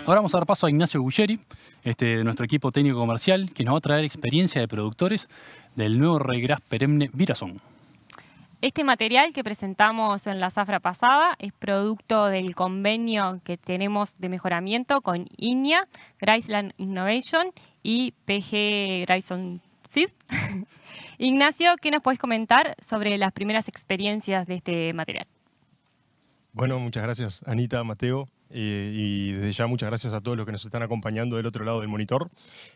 Ahora vamos a dar paso a Ignacio Guglieri, de nuestro equipo técnico comercial, que nos va a traer experiencia de productores del nuevo Regras perenne Virazón. Este material que presentamos en la zafra pasada es producto del convenio que tenemos de mejoramiento con INIA, Graceland Innovation y PG Grayson Seed. Ignacio, ¿qué nos podés comentar sobre las primeras experiencias de este material? Bueno, muchas gracias Anita, Mateo, y desde ya muchas gracias a todos los que nos están acompañando del otro lado del monitor.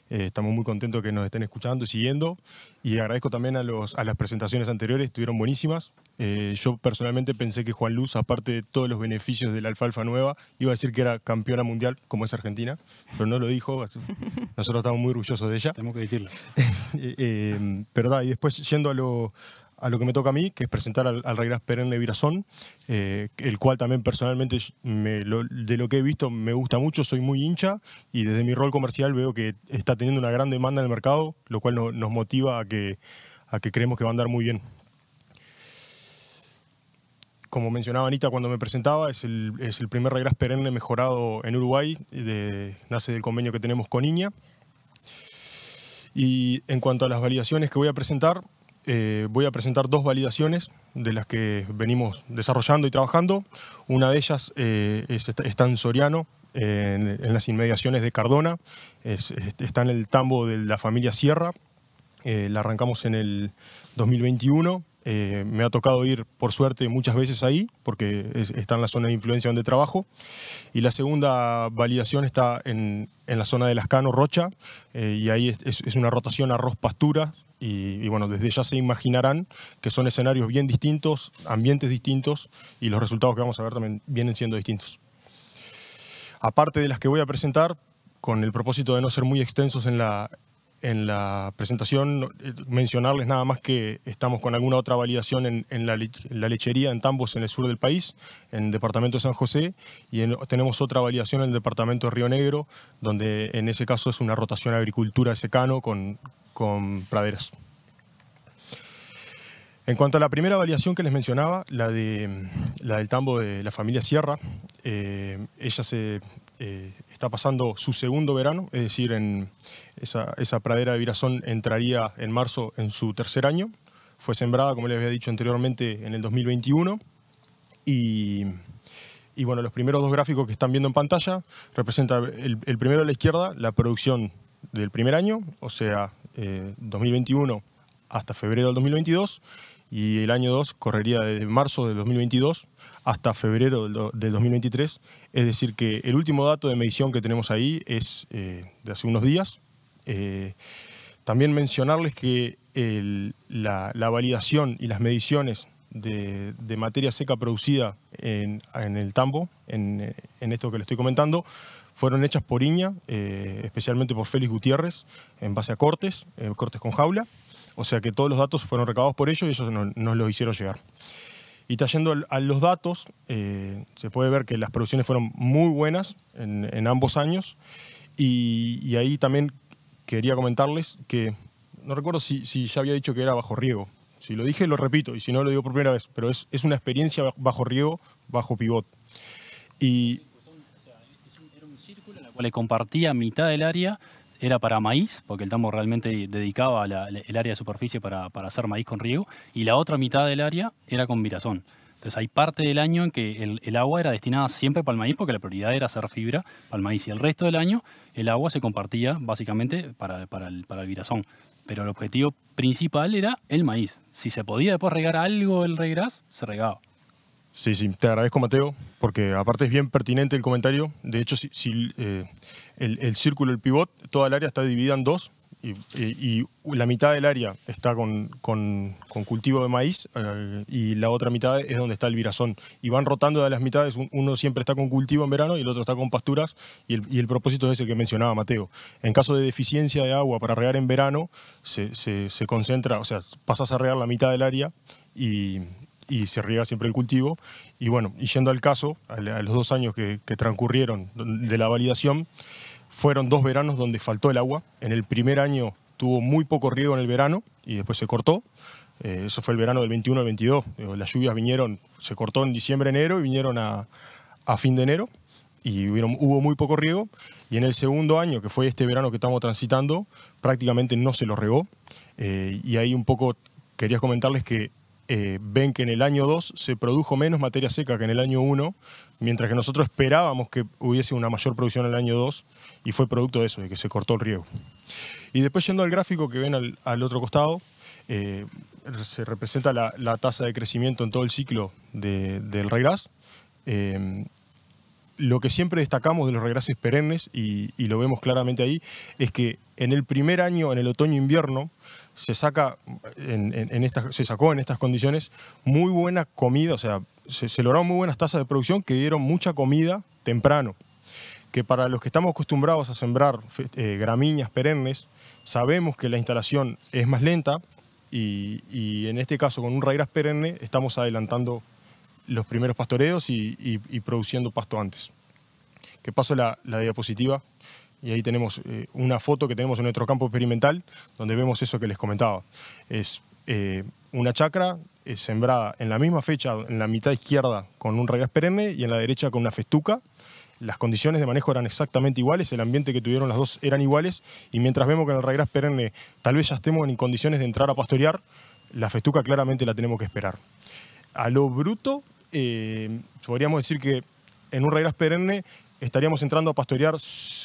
Estamos muy contentos que nos estén escuchando y siguiendo, y agradezco también a las presentaciones anteriores, estuvieron buenísimas. Yo personalmente pensé que Juan Luz, aparte de todos los beneficios de la alfalfa nueva, iba a decir que era campeona mundial, como es Argentina, pero no lo dijo. Nosotros estamos muy orgullosos de ella. Tenemos que decirlo. Pero y después yendo a lo que me toca a mí, que es presentar al Regras perenne Virazón, el cual también personalmente, de lo que he visto, me gusta mucho, soy muy hincha, y desde mi rol comercial veo que está teniendo una gran demanda en el mercado, lo cual nos motiva a que creemos que va a andar muy bien. Como mencionaba Anita cuando me presentaba, es el primer Regras perenne mejorado en Uruguay, nace del convenio que tenemos con INIA. Y en cuanto a las validaciones que voy a presentar dos validaciones de las que venimos desarrollando y trabajando. Una de ellas está en Soriano, en las inmediaciones de Cardona. Está en el tambo de la familia Sierra. La arrancamos en el 2021. Me ha tocado ir, por suerte, muchas veces ahí, porque está en la zona de influencia donde trabajo. Y la segunda validación está en la zona de Lascano, Rocha, y ahí es una rotación arroz-pastura. Y bueno, desde ya se imaginarán que son escenarios bien distintos, ambientes distintos, y los resultados que vamos a ver también vienen siendo distintos. Aparte de las que voy a presentar, con el propósito de no ser muy extensos en la presentación, mencionarles nada más que estamos con alguna otra validación en la lechería, en tambos en el sur del país, en el departamento de San José, y tenemos otra validación en el departamento de Río Negro, donde en ese caso es una rotación agricultura de secano con praderas. En cuanto a la primera validación que les mencionaba, la del tambo de la familia Sierra, ella está pasando su segundo verano, es decir, esa pradera de Virazón entraría en marzo en su tercer año. Fue sembrada, como les había dicho anteriormente, en el 2021. Y bueno, los primeros dos gráficos que están viendo en pantalla representan el primero a la izquierda, la producción del primer año, o sea, 2021 hasta febrero del 2022, y el año 2 correría desde marzo del 2022 hasta febrero del 2023, es decir que el último dato de medición que tenemos ahí es de hace unos días. También mencionarles que la validación y las mediciones de materia seca producida en el tambo, en esto que les estoy comentando, fueron hechas por INIA, especialmente por Félix Gutiérrez, en base a cortes con jaula. O sea que todos los datos fueron recabados por ellos y ellos nos los hicieron llegar. Y trayendo a los datos, se puede ver que las producciones fueron muy buenas en ambos años. Y ahí también quería comentarles que, no recuerdo si ya había dicho que era bajo riego. Si lo dije, lo repito, y si no, lo digo por primera vez. Pero es una experiencia bajo riego, bajo pivot. Y era un círculo en el cual le compartía mitad del área, era para maíz, porque el tambo realmente dedicaba el área de superficie para hacer maíz con riego, y la otra mitad del área era con Virazón. Entonces hay parte del año en que el agua era destinada siempre para el maíz, porque la prioridad era hacer fibra para el maíz, y el resto del año el agua se compartía básicamente para el Virazón. Pero el objetivo principal era el maíz. Si se podía después regar algo el regras, se regaba. Sí, te agradezco, Mateo, porque aparte es bien pertinente el comentario. De hecho, el círculo, el pivot, toda el área está dividida en dos, y la mitad del área está con cultivo de maíz, y la otra mitad es donde está el Virazón. Y van rotando de las mitades, uno siempre está con cultivo en verano y el otro está con pasturas, y el propósito es ese que mencionaba Mateo. En caso de deficiencia de agua para regar en verano, se concentra, o sea, pasas a regar la mitad del área y se riega siempre el cultivo. Y bueno, y yendo al caso, a los 2 años que transcurrieron de la validación, fueron 2 veranos donde faltó el agua. En el primer año tuvo muy poco riego en el verano y después se cortó. Eso fue el verano del 21 al 22. Las lluvias se cortó en diciembre, enero, y vinieron a fin de enero. y hubo muy poco riego, y en el segundo año, que fue este verano que estamos transitando, prácticamente no se lo regó, y ahí un poco quería comentarles que ven que en el año 2 se produjo menos materia seca que en el año 1, mientras que nosotros esperábamos que hubiese una mayor producción en el año 2, y fue producto de eso, de que se cortó el riego. Y después, yendo al gráfico que ven al otro costado, se representa la tasa de crecimiento en todo el ciclo del ryegrass. Lo que siempre destacamos de los ryegrasses perennes, y lo vemos claramente ahí, es que en el primer año, en el otoño-invierno, se sacó en estas condiciones muy buena comida, o sea, se lograron muy buenas tasas de producción que dieron mucha comida temprano. Que para los que estamos acostumbrados a sembrar gramíneas perennes, sabemos que la instalación es más lenta, y en este caso con un ryegrass perenne estamos adelantando los primeros pastoreos y produciendo pasto antes. Que paso la diapositiva, y ahí tenemos una foto que tenemos en nuestro campo experimental, donde vemos eso que les comentaba. Es una chacra sembrada en la misma fecha, en la mitad izquierda con un ryegrass perenne y en la derecha con una festuca. Las condiciones de manejo eran exactamente iguales, el ambiente que tuvieron las dos eran iguales, y mientras vemos que en el ryegrass perenne tal vez ya estemos en condiciones de entrar a pastorear, la festuca claramente la tenemos que esperar. A lo bruto, podríamos decir que en un ryegrass perenne estaríamos entrando a pastorear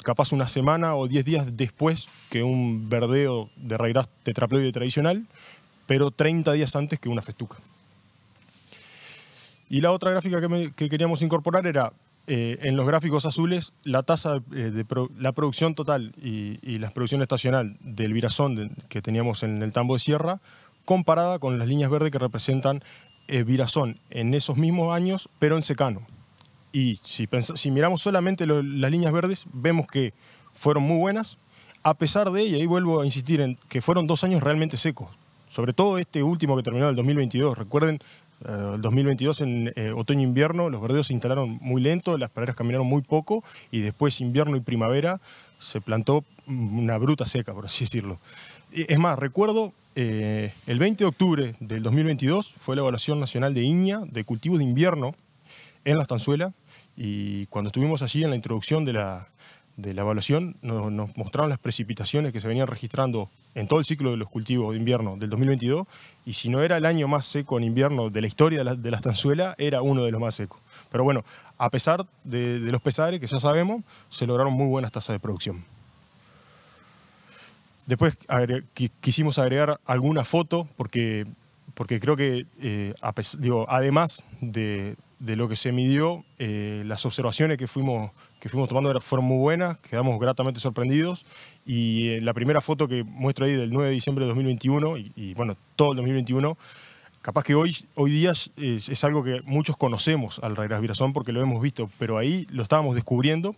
capaz una semana o 10 días después que un verdeo de ryegrass tetraploide tradicional, pero 30 días antes que una festuca. Y la otra gráfica que queríamos incorporar era, en los gráficos azules, la tasa la producción total y la producción estacional del virazón que teníamos en el tambo de sierra, comparada con las líneas verdes que representan virazón en esos mismos años, pero en secano. Y si miramos solamente las líneas verdes, vemos que fueron muy buenas, a pesar de, y ahí vuelvo a insistir en que fueron 2 años realmente secos. Sobre todo este último que terminó, el 2022. Recuerden, el 2022 en otoño-invierno los verdeos se instalaron muy lento, las praderas caminaron muy poco, y después invierno y primavera se plantó una bruta seca, por así decirlo. Es más, recuerdo, el 20 de octubre del 2022 fue la evaluación nacional de INIA de cultivos de invierno en La Estanzuela, y cuando estuvimos allí en la introducción de la evaluación nos mostraron las precipitaciones que se venían registrando en todo el ciclo de los cultivos de invierno del 2022, y si no era el año más seco en invierno de la historia de la Estanzuela, era uno de los más secos. Pero bueno, a pesar de los pesares que ya sabemos, se lograron muy buenas tasas de producción. Después quisimos agregar alguna foto porque creo que, además de lo que se midió, las observaciones que fuimos tomando fueron muy buenas, quedamos gratamente sorprendidos, y la primera foto que muestro ahí del 9 de diciembre de 2021, y bueno, todo el 2021, capaz que hoy día es algo que muchos conocemos al ryegrass virazón porque lo hemos visto, pero ahí lo estábamos descubriendo.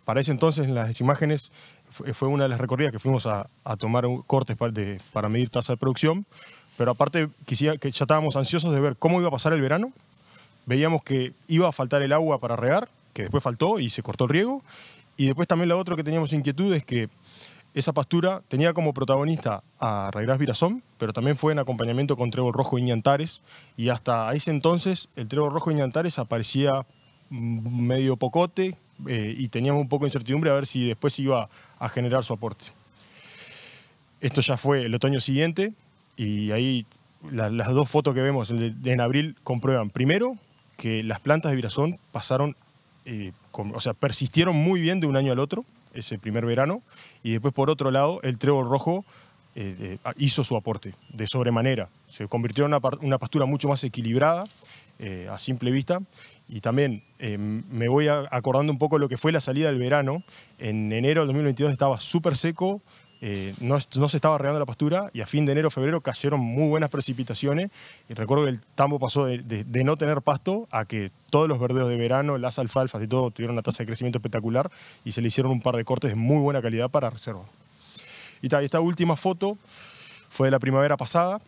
Para ese entonces, en las imágenes, fue una de las recorridas que fuimos a tomar cortes para medir tasa de producción, pero aparte que ya estábamos ansiosos de ver cómo iba a pasar el verano. Veíamos que iba a faltar el agua para regar, que después faltó y se cortó el riego, y después también lo otro que teníamos inquietud es que esa pastura tenía como protagonista a ryegrass virazón, pero también fue en acompañamiento con trébol rojo y ñantares, y hasta ese entonces el trébol rojo y ñantares aparecía medio pocote, y teníamos un poco de incertidumbre a ver si después iba a generar su aporte. Esto ya fue el otoño siguiente, y ahí las dos fotos que vemos en abril comprueban, primero, que las plantas de virazón pasaron, persistieron muy bien de un año al otro, ese primer verano, y después, por otro lado, el trébol rojo hizo su aporte de sobremanera. Se convirtió en una pastura mucho más equilibrada a simple vista, y también me voy acordando un poco de lo que fue la salida del verano. En enero del 2022 estaba súper seco, no se estaba regando la pastura, y a fin de enero, febrero cayeron muy buenas precipitaciones, y recuerdo que el tambo pasó de no tener pasto a que todos los verdeos de verano, las alfalfas y todo, tuvieron una tasa de crecimiento espectacular, y se le hicieron un par de cortes de muy buena calidad para reserva. Y esta última foto fue de la primavera pasada.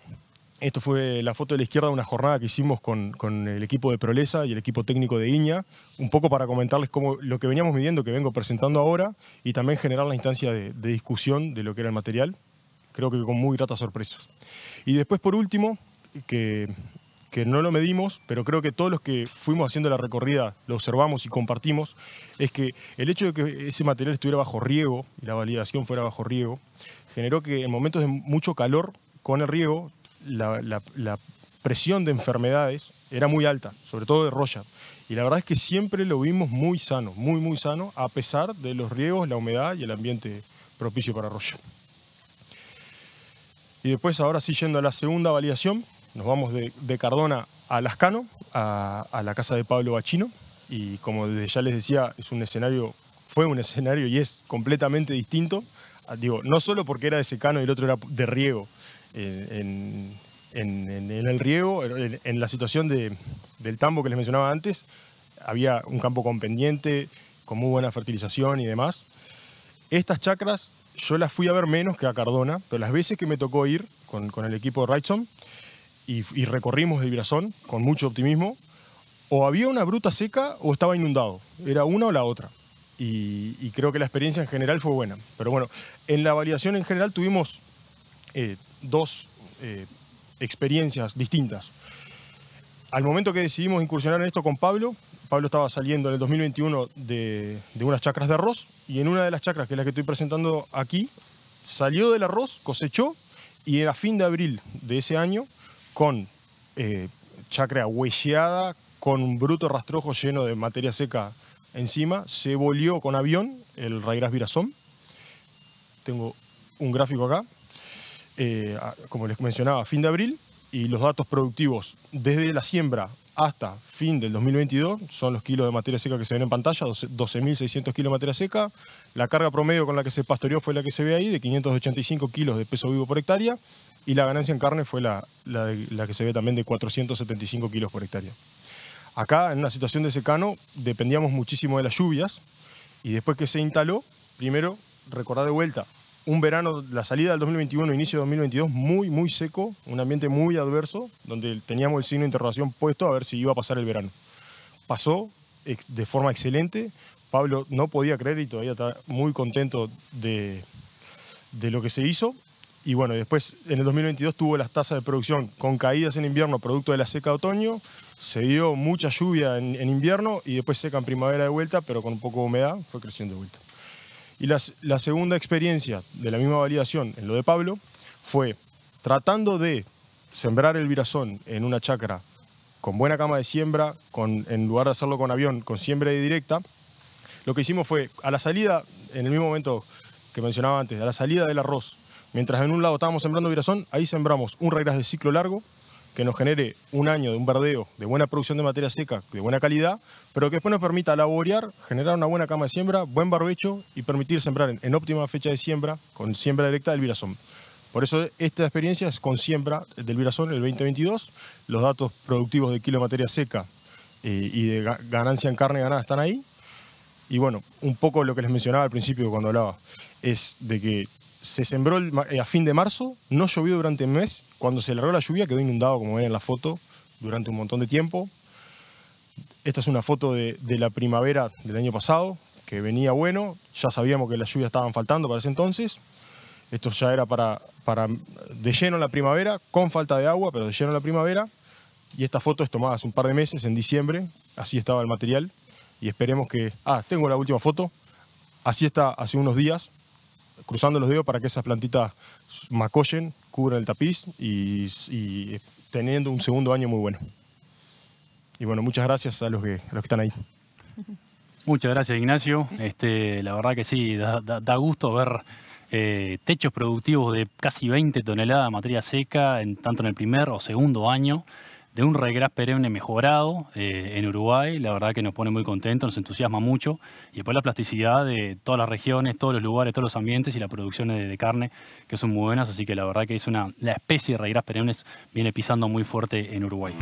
Esto fue la foto de la izquierda de una jornada que hicimos con el equipo de Prolesa y el equipo técnico de INIA, un poco para comentarles lo que veníamos midiendo, que vengo presentando ahora, y también generar la instancia de discusión de lo que era el material, creo que con muy gratas sorpresas. Y después, por último, que que no lo medimos, pero creo que todos los que fuimos haciendo la recorrida lo observamos y compartimos, es que el hecho de que ese material estuviera bajo riego y la validación fuera bajo riego, generó que en momentos de mucho calor con el riego, la presión de enfermedades era muy alta, sobre todo de roya. Y la verdad es que siempre lo vimos muy sano, muy sano, a pesar de los riegos, la humedad y el ambiente propicio para roya. Y después, ahora sí, yendo a la segunda validación, nos vamos de Cardona a Lascano, a la casa de Pablo Bacchino. Y como desde ya les decía, fue un escenario y es completamente distinto. Digo, no solo porque era de secano y el otro era de riego. En el riego, en la situación del tambo que les mencionaba antes, había un campo con pendiente, con muy buena fertilización y demás. Estas chacras yo las fui a ver menos que a Cardona, pero las veces que me tocó ir con el equipo de Wrightson y recorrimos el Virazón con mucho optimismo, o había una bruta seca o estaba inundado. Era una o la otra. Y creo que la experiencia en general fue buena. Pero bueno, en la validación en general tuvimos dos experiencias distintas. Al momento que decidimos incursionar en esto con Pablo estaba saliendo en el 2021 de unas chacras de arroz, y en una de las chacras, que es la que estoy presentando aquí, salió del arroz, cosechó, y era fin de abril de ese año, con chacra huelleada, con un bruto rastrojo lleno de materia seca encima, se volvió con avión el Ryegrass Virazón. Tengo un gráfico acá. Como les mencionaba, fin de abril, y los datos productivos desde la siembra hasta fin del 2022 son los kilos de materia seca que se ven en pantalla, 12.600 kilos de materia seca. La carga promedio con la que se pastoreó fue la que se ve ahí, de 585 kilos de peso vivo por hectárea, y la ganancia en carne fue la que se ve también, de 475 kilos por hectárea. Acá, en una situación de secano, dependíamos muchísimo de las lluvias, y después que se instaló, primero, recordar de vuelta, un verano, la salida del 2021, inicio del 2022, muy seco, un ambiente muy adverso, donde teníamos el signo de interrogación puesto a ver si iba a pasar el verano. Pasó de forma excelente. Pablo no podía creer y todavía está muy contento de lo que se hizo. Y bueno, después en el 2022 tuvo las tasas de producción con caídas en invierno, producto de la seca de otoño. Se dio mucha lluvia en invierno y después seca en primavera de vuelta, pero con un poco de humedad, fue creciendo de vuelta. Y la segunda experiencia de la misma validación en lo de Pablo fue tratando de sembrar el Virazón en una chacra con buena cama de siembra, en lugar de hacerlo con avión, con siembra directa. Lo que hicimos fue, a la salida, en el mismo momento que mencionaba antes, a la salida del arroz, mientras en un lado estábamos sembrando Virazón, ahí sembramos un Ryegrass de ciclo largo que nos genere un año de un verdeo de buena producción de materia seca, de buena calidad, pero que después nos permita laborear, generar una buena cama de siembra, buen barbecho y permitir sembrar en óptima fecha de siembra, con siembra directa del Virazón. Por eso esta experiencia es con siembra del Virazón el 2022. Los datos productivos de kilo de materia seca y de ganancia en carne ganada están ahí. Y bueno, un poco lo que les mencionaba al principio cuando hablaba, es de que se sembró a fin de marzo, no llovió durante el mes. Cuando se largó la lluvia quedó inundado, como ven en la foto, durante un montón de tiempo. Esta es una foto de la primavera del año pasado, que venía bueno. Ya sabíamos que las lluvias estaban faltando para ese entonces. Esto ya era para de lleno en la primavera, con falta de agua, pero de lleno en la primavera. Y esta foto es tomada hace un par de meses, en diciembre. Así estaba el material. Y esperemos que... tengo la última foto. Así está hace unos días, cruzando los dedos para que esas plantitas macollen, cubran el tapiz y teniendo un segundo año muy bueno. Y bueno, muchas gracias a los que están ahí. Muchas gracias, Ignacio. La verdad que sí, da gusto ver techos productivos de casi 20 toneladas de materia seca, tanto en el primer o segundo año, de un Ryegrass perenne mejorado en Uruguay. La verdad que nos pone muy contentos, nos entusiasma mucho. Y después la plasticidad de todas las regiones, todos los lugares, todos los ambientes y la producción de carne, que son muy buenas. Así que la verdad que la especie de Ryegrass perenne viene pisando muy fuerte en Uruguay.